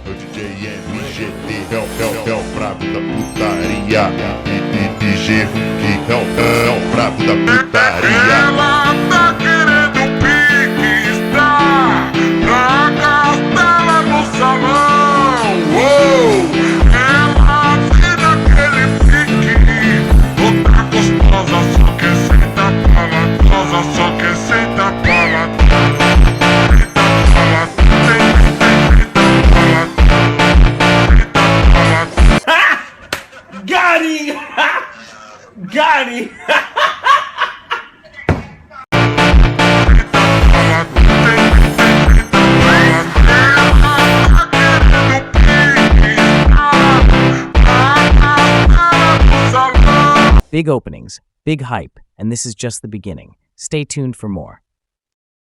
É o DJ MGT, é o brabo da putaria. DJ que é o brabo da putaria. Ela tá querendo pique, está pra gastá-la no salão. Ela vira aquele pique, toda gostosa, só que senta paladosa, só que senta paladosa. Got him! Got him! Big openings, big hype, and this is just the beginning. Stay tuned for more.